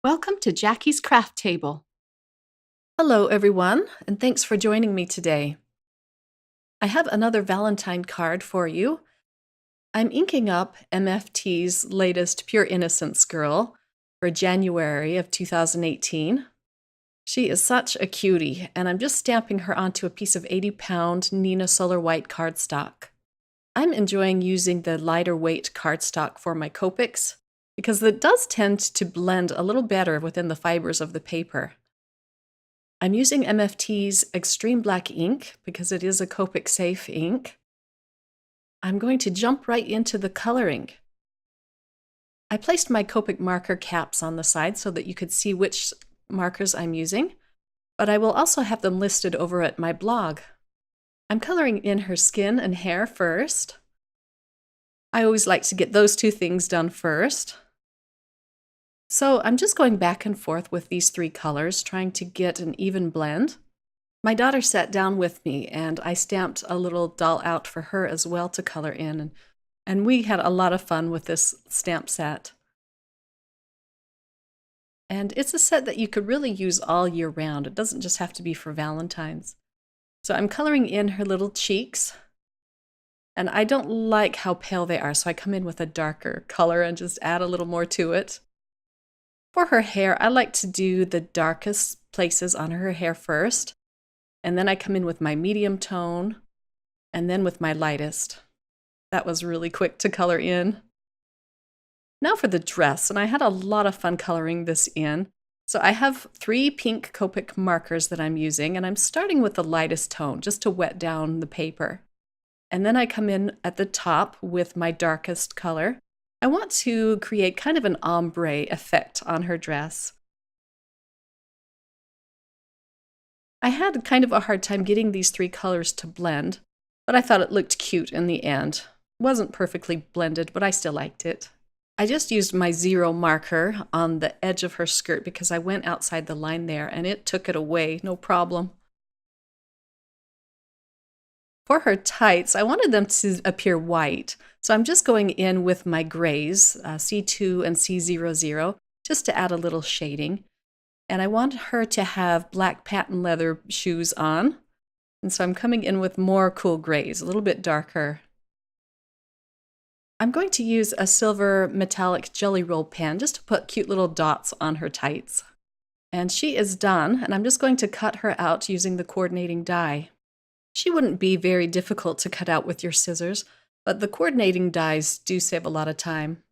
Welcome to Jackie's Craft Table. Hello, everyone, and thanks for joining me today. I have another Valentine card for you. I'm inking up MFT's latest Pure Innocence girl for January of 2018. She is such a cutie, and I'm just stamping her onto a piece of 80-pound Nina Solar White cardstock. I'm enjoying using the lighter weight cardstock for my Copics because it does tend to blend a little better within the fibers of the paper. I'm using MFT's Extreme Black ink because it is a Copic safe ink. I'm going to jump right into the coloring. I placed my Copic marker caps on the side so that you could see which markers I'm using, but I will also have them listed over at my blog. I'm coloring in her skin and hair first. I always like to get those two things done first. So I'm just going back and forth with these three colors, trying to get an even blend. My daughter sat down with me and I stamped a little doll out for her as well to color in, and we had a lot of fun with this stamp set. And it's a set that you could really use all year round. It doesn't just have to be for Valentine's. So I'm coloring in her little cheeks, and I don't like how pale they are, so I come in with a darker color and just add a little more to it. For her hair, I like to do the darkest places on her hair first, and then I come in with my medium tone, and then with my lightest. That was really quick to color in. Now for the dress, and I had a lot of fun coloring this in. So I have 3 pink Copic markers that I'm using, and I'm starting with the lightest tone just to wet down the paper. And then I come in at the top with my darkest color. I want to create kind of an ombre effect on her dress. I had kind of a hard time getting these 3 colors to blend, but I thought it looked cute in the end. It wasn't perfectly blended, but I still liked it. I just used my 0 marker on the edge of her skirt because I went outside the line there and it took it away, no problem. For her tights, I wanted them to appear white, so I'm just going in with my grays, C2 and C00, just to add a little shading. And I want her to have black patent leather shoes on, and so I'm coming in with more cool grays, a little bit darker. I'm going to use a silver metallic jelly roll pen just to put cute little dots on her tights. And she is done, and I'm just going to cut her out using the coordinating die. She wouldn't be very difficult to cut out with your scissors, but the coordinating dies do save a lot of time.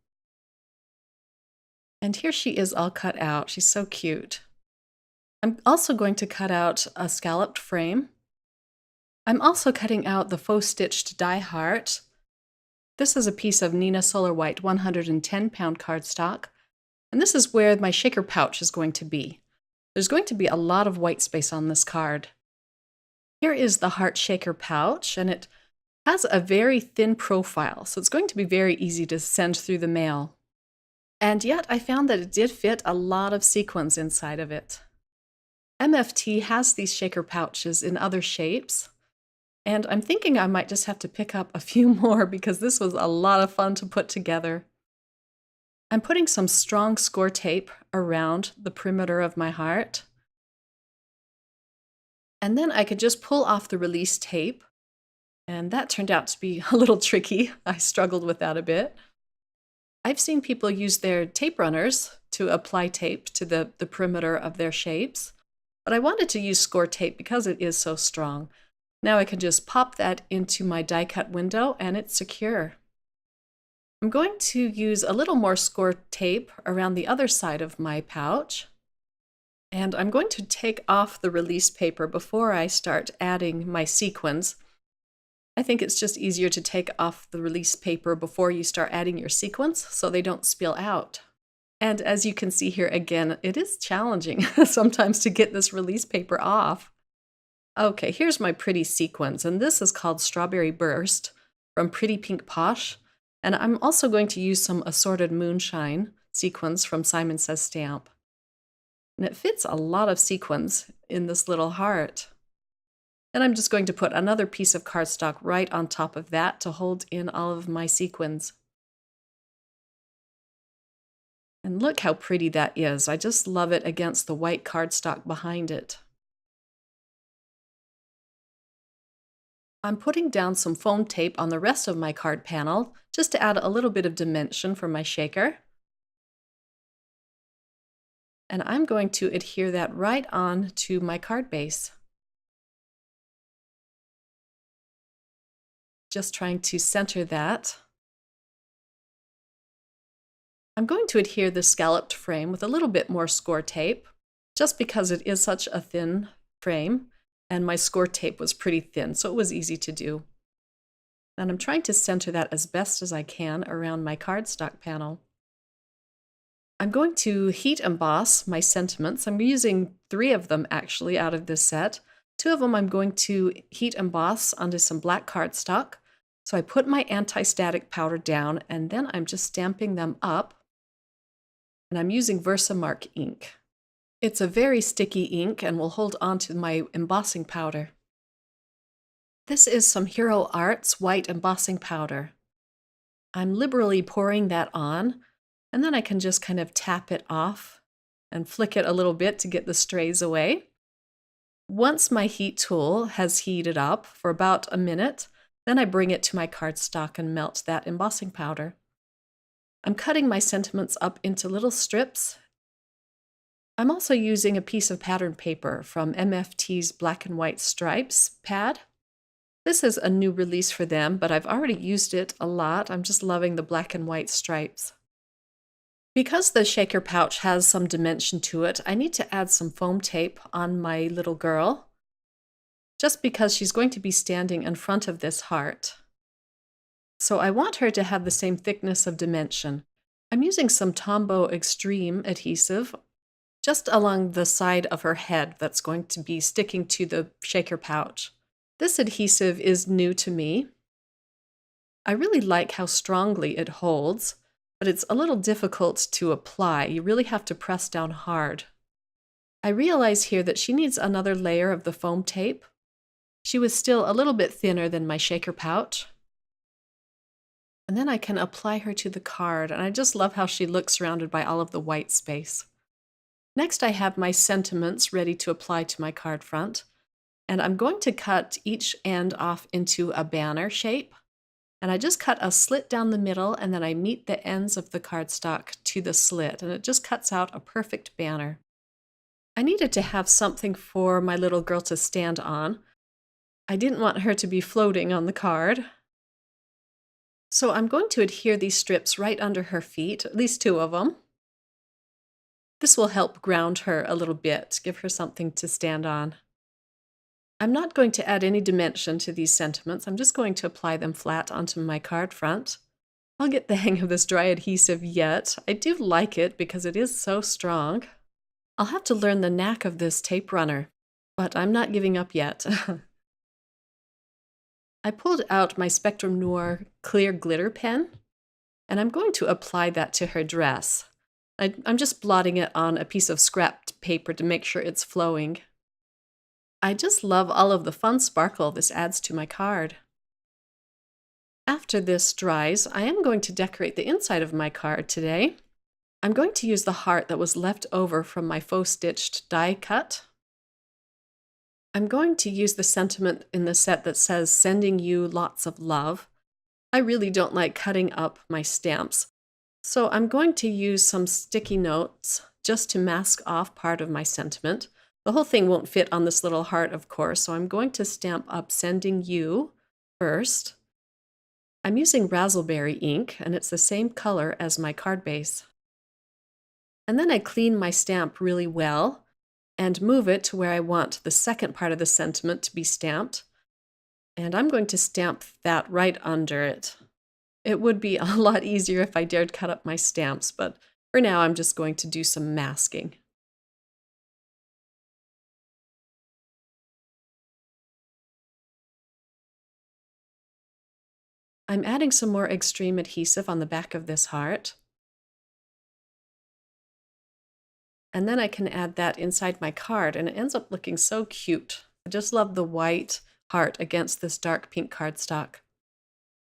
And here she is all cut out. She's so cute. I'm also going to cut out a scalloped frame. I'm also cutting out the faux stitched die heart. This is a piece of Nina Solar White 110-pound cardstock, and this is where my shaker pouch is going to be. There's going to be a lot of white space on this card. Here is the heart shaker pouch, and it has a very thin profile, so it's going to be very easy to send through the mail. And yet I found that it did fit a lot of sequins inside of it. MFT has these shaker pouches in other shapes, and I'm thinking I might just have to pick up a few more because this was a lot of fun to put together. I'm putting some strong score tape around the perimeter of my heart. And then I could just pull off the release tape, and that turned out to be a little tricky. I struggled with that a bit. I've seen people use their tape runners to apply tape to the perimeter of their shapes, but I wanted to use score tape because it is so strong. Now I can just pop that into my die cut window and it's secure. I'm going to use a little more score tape around the other side of my pouch. And I'm going to take off the release paper before I start adding my sequins. I think it's just easier to take off the release paper before you start adding your sequins so they don't spill out. And as you can see here again, it is challenging sometimes to get this release paper off. Okay, here's my pretty sequins, and this is called Strawberry Burst from Pretty Pink Posh. And I'm also going to use some Assorted Moonshine sequins from Simon Says Stamp. And it fits a lot of sequins in this little heart. And I'm just going to put another piece of cardstock right on top of that to hold in all of my sequins. And look how pretty that is. I just love it against the white cardstock behind it. I'm putting down some foam tape on the rest of my card panel just to add a little bit of dimension for my shaker. And I'm going to adhere that right on to my card base. Just trying to center that. I'm going to adhere the scalloped frame with a little bit more score tape, just because it is such a thin frame, and my score tape was pretty thin, so it was easy to do. And I'm trying to center that as best as I can around my cardstock panel. I'm going to heat emboss my sentiments. I'm using 3 of them actually out of this set. 2 of them I'm going to heat emboss onto some black cardstock. So I put my anti-static powder down and then I'm just stamping them up. And I'm using Versamark ink. It's a very sticky ink and will hold on to my embossing powder. This is some Hero Arts white embossing powder. I'm liberally pouring that on, and then I can just kind of tap it off and flick it a little bit to get the strays away. Once my heat tool has heated up for about a minute, then I bring it to my cardstock and melt that embossing powder. I'm cutting my sentiments up into little strips. I'm also using a piece of pattern paper from MFT's Black and White Stripes pad. This is a new release for them, but I've already used it a lot. I'm just loving the black and white stripes. Because the shaker pouch has some dimension to it, I need to add some foam tape on my little girl, just because she's going to be standing in front of this heart. So I want her to have the same thickness of dimension. I'm using some Tombow Extreme adhesive just along the side of her head that's going to be sticking to the shaker pouch. This adhesive is new to me. I really like how strongly it holds, but it's a little difficult to apply. You really have to press down hard. I realize here that she needs another layer of the foam tape. She was still a little bit thinner than my shaker pouch. And then I can apply her to the card, and I just love how she looks surrounded by all of the white space. Next, I have my sentiments ready to apply to my card front, and I'm going to cut each end off into a banner shape. And I just cut a slit down the middle, and then I meet the ends of the cardstock to the slit, and it just cuts out a perfect banner. I needed to have something for my little girl to stand on. I didn't want her to be floating on the card. So I'm going to adhere these strips right under her feet, at least 2 of them. This will help ground her a little bit, give her something to stand on. I'm not going to add any dimension to these sentiments. I'm just going to apply them flat onto my card front. I'll get the hang of this dry adhesive yet. I do like it because it is so strong. I'll have to learn the knack of this tape runner, but I'm not giving up yet. I pulled out my Spectrum Noir clear glitter pen, and I'm going to apply that to her dress. I'm just blotting it on a piece of scrapped paper to make sure it's flowing. I just love all of the fun sparkle this adds to my card. After this dries, I am going to decorate the inside of my card today. I'm going to use the heart that was left over from my faux stitched die cut. I'm going to use the sentiment in the set that says, "Sending you lots of love." I really don't like cutting up my stamps, so I'm going to use some sticky notes just to mask off part of my sentiment. The whole thing won't fit on this little heart, of course, so I'm going to stamp up "Sending you" first. I'm using razzleberry ink, and it's the same color as my card base. And then I clean my stamp really well and move it to where I want the second part of the sentiment to be stamped. And I'm going to stamp that right under it. It would be a lot easier if I dared cut up my stamps, but for now I'm just going to do some masking. I'm adding some more extreme adhesive on the back of this heart. And then I can add that inside my card, and it ends up looking so cute. I just love the white heart against this dark pink cardstock.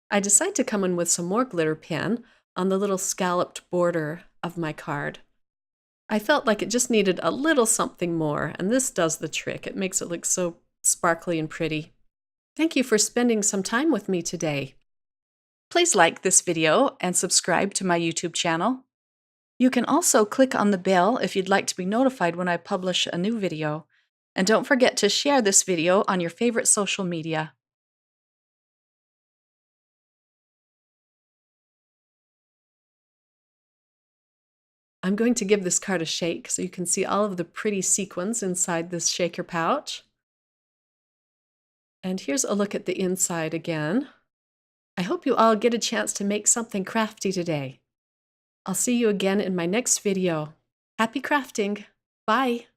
I decide to come in with some more glitter pen on the little scalloped border of my card. I felt like it just needed a little something more, and this does the trick. It makes it look so sparkly and pretty. Thank you for spending some time with me today. Please like this video and subscribe to my YouTube channel. You can also click on the bell if you'd like to be notified when I publish a new video. And don't forget to share this video on your favorite social media. I'm going to give this card a shake so you can see all of the pretty sequins inside this shaker pouch. And here's a look at the inside again. I hope you all get a chance to make something crafty today. I'll see you again in my next video. Happy crafting! Bye!